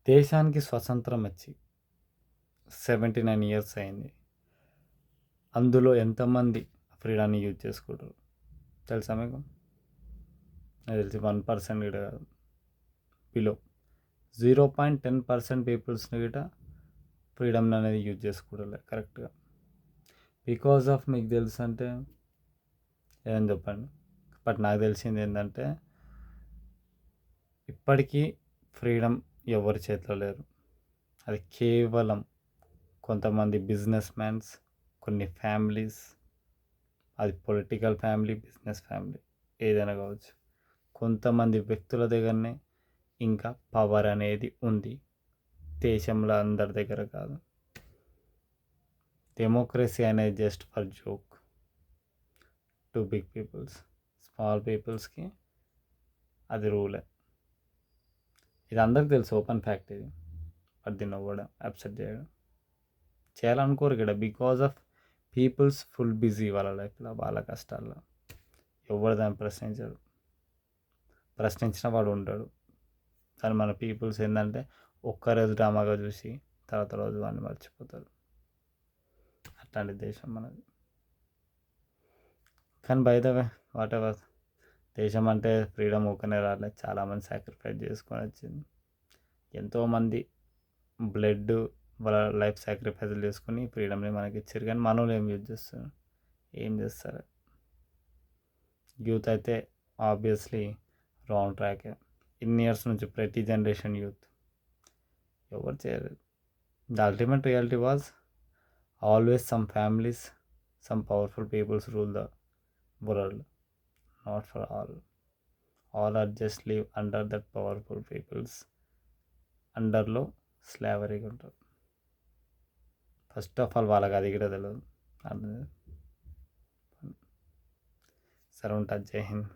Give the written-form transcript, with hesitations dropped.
దేశానికి స్వతంత్రం వచ్చి 79 ఇయర్స్ అయింది. అందులో ఎంతమంది ఫ్రీడమ్‌ని యూజ్ చేసుకుంటారు తెలుసా మీకు? నాకు తెలిసి 1% కూడా కాదు. బిలో 0.10% పీపుల్స్‌ని గిట ఫ్రీడమ్ అనేది యూజ్ చేసుకుంటలే కరెక్ట్‌గా. బికాజ్ ఆఫ్ మీకు తెలుసు అంటే ఏదని చెప్పండి. బట్ నాకు తెలిసింది ఏంటంటే ఇప్పటికీ ఫ్రీడమ్ ఎవరి చేతిలో లేరు. అది కేవలం కొంతమంది బిజినెస్ మ్యాన్స్, కొన్ని ఫ్యామిలీస్, అది పొలిటికల్ ఫ్యామిలీ, బిజినెస్ ఫ్యామిలీ ఏదైనా కావచ్చు. కొంతమంది వ్యక్తుల దగ్గరనే ఇంకా పవర్ అనేది ఉంది. దేశంలో అందరి దగ్గర కాదు. డెమోక్రసీ అనేది just for joke to big peoples. Small పీపుల్స్కి అది రూలే. ఇది అందరికి తెలుసు, ఓపెన్ ఫ్యాక్ట్ ఇది. బట్ దీన్ని అవ్వడం అప్సెట్ చేయడం చేయాలనుకోరు ఇక్కడ. Because of peoples full busy వాళ్ళ లైఫ్లో, వాళ్ళ కష్టాల్లో. ఎవరు దాన్ని ప్రశ్నించరు. ప్రశ్నించిన వాడు ఉంటాడు. కానీ మన పీపుల్స్ ఏంటంటే ఒక్కరోజు డ్రామాగా చూసి తర్వాత రోజు వాడిని మర్చిపోతారు. అట్లాంటి దేశం మనది. కానీ by the way what ever, దేశం అంటే ఫ్రీడమ్ ఊకనే రాలేదు. చాలామంది సాక్రిఫైస్ చేసుకొని వచ్చింది. ఎంతోమంది బ్లడ్, వాళ్ళ లైఫ్ సాక్రిఫైస్లు చేసుకొని ఫ్రీడమ్ని మనకి ఇచ్చారు. కానీ మనోళ్ళు ఏం యూజ్ చేస్తారు? ఏం చేస్తారు? యూత్ అయితే ఆబ్వియస్లీ రాంగ్ ట్రాకే. ఇన్ని ఇయర్స్ నుంచి ప్రతి జనరేషన్ యూత్ ఎవరు చేయలేదు. The ultimate reality was always some families, some powerful peoples rule the world. Not for all. All are just live under that powerful peoples అండర్లో స్లావరీగా ఉంటారు. ఫస్ట్ ఆఫ్ ఆల్ వాళ్ళకి అది కూడా తెలియదు. సరే ఉంటా. జై హింద్.